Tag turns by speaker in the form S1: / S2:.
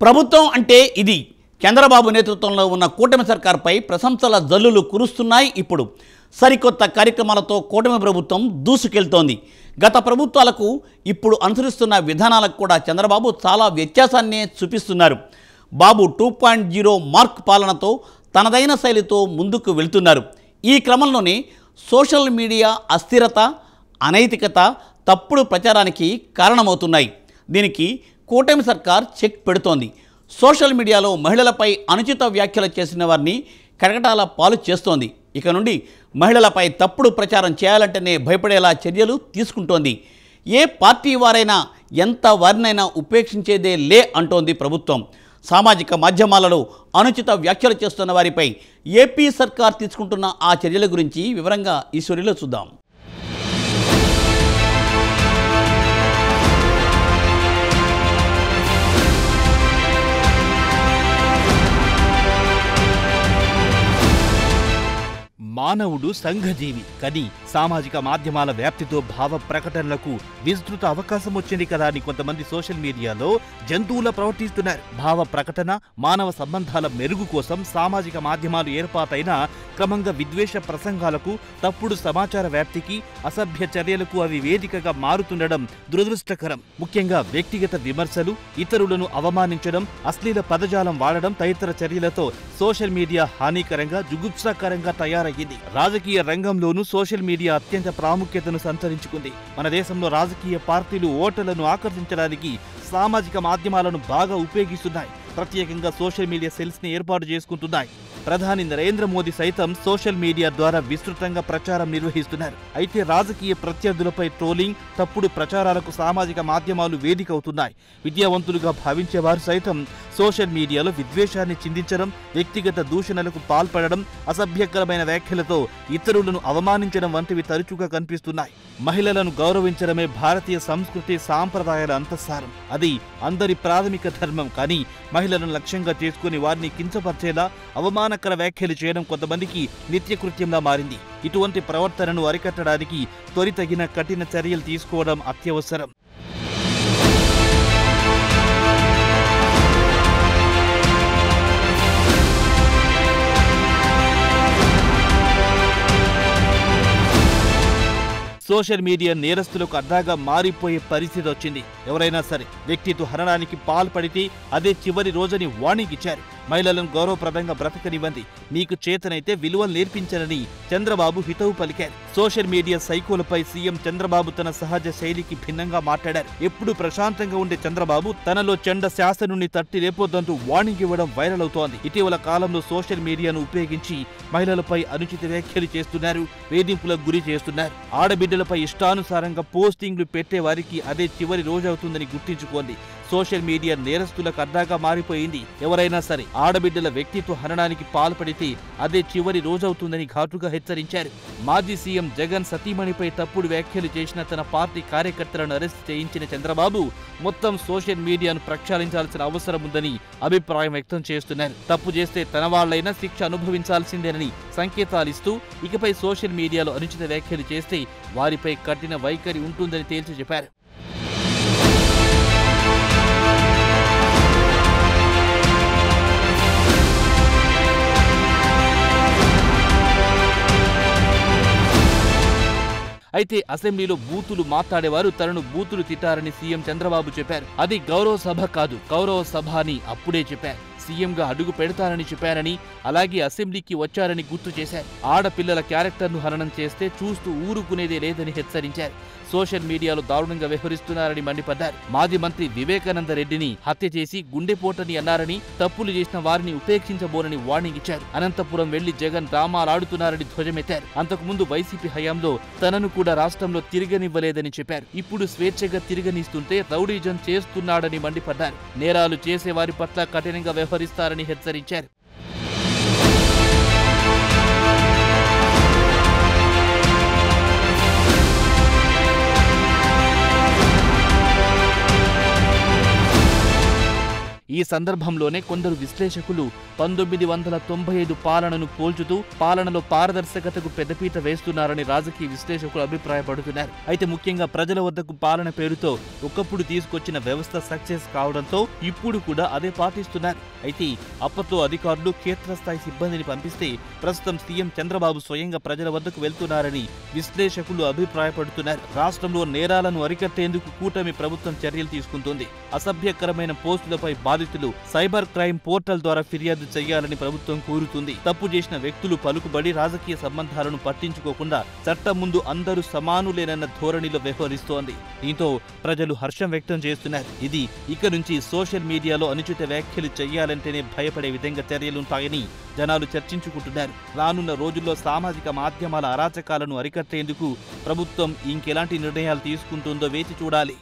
S1: ప్రభుత్వం అంటే ఇది. చంద్రబాబు నేతృత్వంలో ఉన్న కూటమి సర్కార్పై ప్రశంసల జల్లులు కురుస్తున్నాయి. ఇప్పుడు సరికొత్త కార్యక్రమాలతో కూటమి ప్రభుత్వం దూసుకెళ్తోంది. గత ప్రభుత్వాలకు ఇప్పుడు అనుసరిస్తున్న విధానాలకు కూడా చంద్రబాబు చాలా వ్యత్యాసాన్నే చూపిస్తున్నారు. బాబు 2.0 మార్క్ పాలనతో తనదైన శైలితో ముందుకు వెళ్తున్నారు. ఈ క్రమంలోనే సోషల్ మీడియా అస్థిరత, అనైతికత, తప్పుడు ప్రచారానికి కారణమవుతున్నాయి. దీనికి కూటమి సర్కార్ చెక్ పెడుతోంది. సోషల్ మీడియాలో మహిళలపై అనుచిత వ్యాఖ్యలు చేసిన వారిని కటకటాల పాలు చేస్తోంది. ఇక నుండి మహిళలపై తప్పుడు ప్రచారం చేయాలంటేనే భయపడేలా చర్యలు తీసుకుంటోంది. ఏ పార్టీ వారైనా ఎంత వారినైనా ఉపేక్షించేదే లే అంటోంది ప్రభుత్వం. సామాజిక మాధ్యమాలలో అనుచిత వ్యాఖ్యలు చేస్తున్న వారిపై ఏపీ సర్కార్ తీసుకుంటున్న ఆ చర్యల గురించి వివరంగా ఈ స్టోరీలో చూద్దాం.
S2: మానవుడు సంఘజీవి కానీ సామాజిక మాధ్యమాల వ్యాప్తితో భావ ప్రకటనలకు విస్తృత అవకాశం వచ్చింది కదా అని కొంతమంది సోషల్ మీడియాలో జంతువులా ప్రవర్తిస్తున్నారు. భావ ప్రకటన, మానవ సంబంధాల మెరుగు కోసం సామాజిక మాధ్యమాలు ఏర్పాటైన క్రమంగా విద్వేష ప్రసంగాలకు, తప్పుడు సమాచార వ్యాప్తికి, అసభ్య చర్యలకు అవి వేదికగా మారుతుండడం దురదృష్టకరం. ముఖ్యంగా వ్యక్తిగత విమర్శలు, ఇతరులను అవమానించడం, అశ్లీల పదజాలం వాడడం తదితర చర్యలతో సోషల్ మీడియా హానికరంగా, జుగుప్సాకరంగా తయారయ్యింది. రాజకీయ రంగంలోనూ సోషల్ మీడియా అత్యంత ప్రాముఖ్యతను సంతరించుకుంది. మన దేశంలో రాజకీయ పార్టీలు ఓటర్లను ఆకర్షించడానికి సామాజిక మాధ్యమాలను బాగా ఉపయోగిస్తున్నాయి. ప్రత్యేకంగా సోషల్ మీడియా సెల్స్ ని ఏర్పాటు చేసుకుంటున్నాయి. ప్రధాని నరేంద్ర మోదీ సైతం సోషల్ మీడియా ద్వారా విస్తృతంగా ప్రచారం నిర్వహిస్తున్నారు. అయితే రాజకీయ ప్రత్యర్థులపై ట్రోలింగ్, తప్పుడు ప్రచారాలకు సామాజిక మాధ్యమాలు వేదిక అవుతున్నాయి. విద్యావంతులుగా భావించేవారు సైతం సోషల్ మీడియాలో విద్వేషాన్ని చిందించడం, వ్యక్తిగత దూషణలకు పాల్పడడం, అసభ్యకరమైన వ్యాఖ్యలతో ఇతరులను అవమానించడం వంటివి తరచుగా కనిపిస్తున్నాయి. మహిళలను గౌరవించడమే భారతీయ సంస్కృతి సాంప్రదాయాల అంతఃసారం. అది అందరి ప్రాథమిక ధర్మం. కానీ మహిళలను లక్ష్యంగా చేసుకుని వారిని కించపరిచేలా అవమానకర వ్యాఖ్యలు చేయడం కొంతమందికి నిత్యకృత్యంలా మారింది. ఇటువంటి ప్రవర్తనను అరికట్టడానికి త్వరితగిన కఠిన చర్యలు తీసుకోవడం అత్యవసరం. సోషల్ మీడియా నేరస్తులకు అడ్డాగా మారిపోయే పరిస్థితి వచ్చింది. ఎవరైనా సరే వ్యక్తిత్వ హననానికి పాల్పడితే అదే చివరి రోజని వార్నింగ్ ఇచ్చారు. మహిళలను గౌరవప్రదంగా బ్రతకనివ్వండి, మీకు చేతనైతే విలువలు నేర్పించనని చంద్రబాబు హితవు పలికారు. సోషల్ మీడియా సైకోలపై సీఎం చంద్రబాబు తన సహజ శైలికి భిన్నంగా మాట్లాడారు. ఎప్పుడు ప్రశాంతంగా ఉండే చంద్రబాబు తనలో చెండ శాసనుని తట్టి లేపొద్దంటూ వార్నింగ్ ఇవ్వడం వైరల్ అవుతోంది. ఇటీవల కాలంలో సోషల్ మీడియాను ఉపయోగించి మహిళలపై అనుచిత వ్యాఖ్యలు చేస్తున్నారు, వేధింపులకు గురి చేస్తున్నారు. ఆడబిడ్డలపై ఇష్టానుసారంగా పోస్టింగ్లు పెట్టే వారికి అదే చివరి రోజవుతుందని గుర్తించుకోండి. సోషల్ మీడియా నేరస్తులకు అడ్డాగా మారిపోయింది. ఎవరైనా సరే ఆడబిడ్డల వ్యక్తిత్వ హననానికి పాల్పడితే అదే చివరి రోజవుతుందని ఘాటుగా హెచ్చరించారు. మాజీ సీఎం జగన్ సతీమణిపై తప్పుడు వ్యాఖ్యలు చేసిన తన పార్టీ కార్యకర్తలను అరెస్ట్ చేయించిన చంద్రబాబు మొత్తం సోషల్ మీడియాను ప్రక్షాళించాల్సిన అవసరం ఉందని అభిప్రాయం వ్యక్తం చేస్తున్నారు. తప్పు చేస్తే తన వాళ్లైనా శిక్ష అనుభవించాల్సిందేనని సంకేతాలిస్తూ ఇకపై సోషల్ మీడియాలో అనుచిత వ్యాఖ్యలు చేస్తే వారిపై కఠిన వైఖరి ఉంటుందని తేల్చి చెప్పారు. అయితే అసెంబ్లీలో బూతులు మాట్లాడేవారు తనను బూతులు తిట్టారని సీఎం చంద్రబాబు చెప్పారు. అది గౌరవ సభ కాదు, కౌరవ సభ అని అప్పుడే చెప్పారు. సీఎంగా అడుగు పెడతారని చెప్పారని, అలాగే అసెంబ్లీకి వచ్చారని గుర్తు చేశారు. ఆడపిల్లల క్యారెక్టర్ను హననం చేస్తే చూస్తూ ఊరుకునేదే లేదని హెచ్చరించారు. సోషల్ మీడియాలో దారుణంగా వ్యవహరిస్తున్నారని మండిపడ్డారు. మాజీ మంత్రి వివేకానంద రెడ్డిని హత్య చేసి గుండెపోటని అన్నారని, తప్పులు చేసిన వారిని ఉపేక్షించబోనని వార్నింగ్ ఇచ్చారు. అనంతపురం వెళ్లి జగన్ డ్రామాలాడుతున్నారని ధ్వజమెత్తారు. అంతకుముందు వైసీపీ హయాంలో తనను కూడా రాష్ట్రంలో తిరగనివ్వలేదని చెప్పారు. ఇప్పుడు స్వేచ్ఛగా తిరగనిస్తుంటే రౌడీజం చేస్తున్నాడని మండిపడ్డారు. నేరాలు చేసే వారి పట్ల కఠినంగా వ్యవహరిస్తారని హెచ్చరించారు. ఈ సందర్భంలోనే కొందరు విశ్లేషకులు 1995 పాలనను పోల్చుతూ పాలనలో పారదర్శకతకు పెద్దపీట వేస్తున్నారని రాజకీయ విశ్లేషకులు అభిప్రాయపడుతున్నారు. అయితే ముఖ్యంగా ప్రజల వద్దకు పాలన పేరుతో ఒకప్పుడు తీసుకొచ్చిన వ్యవస్థ సక్సెస్ కావడంతో ఇప్పుడు కూడా అదే పాటిస్తున్నారు. అయితే అప్పట్లో అధికారులు క్షేత్రస్థాయి సిబ్బందిని పంపిస్తే ప్రస్తుతం సీఎం చంద్రబాబు స్వయంగా ప్రజల వద్దకు వెళ్తున్నారని విశ్లేషకులు అభిప్రాయపడుతున్నారు. రాష్ట్రంలో నేరాలను అరికట్టేందుకు కూటమి ప్రభుత్వం చర్యలు తీసుకుంటుంది. అసభ్యకరమైన పోస్టులపై బాధితులు సైబర్ క్రైమ్ పోర్టల్ ద్వారా ఫిర్యాదు చేయాలని ప్రభుత్వం కోరుతుంది. తప్పు చేసిన వ్యక్తులు పలుకుబడి రాజకీయ సంబంధాలను పట్టించుకోకుండా చట్టం ముందు అందరూ సమానులేనన్న ధోరణిలో వ్యవహరిస్తోంది. దీంతో ప్రజలు హర్షం వ్యక్తం చేస్తున్నారు. ఇది ఇక నుంచి సోషల్ మీడియాలో అనుచిత వ్యాఖ్యలు చేయాలంటేనే భయపడే విధంగా చర్యలుంటాయని జనాలు చర్చించుకుంటున్నారు. రానున్న రోజుల్లో సామాజిక మాధ్యమాల అరాచకాలను అరికట్టేందుకు ప్రభుత్వం ఇంకెలాంటి నిర్ణయాలు తీసుకుంటుందో వేచి చూడాలి.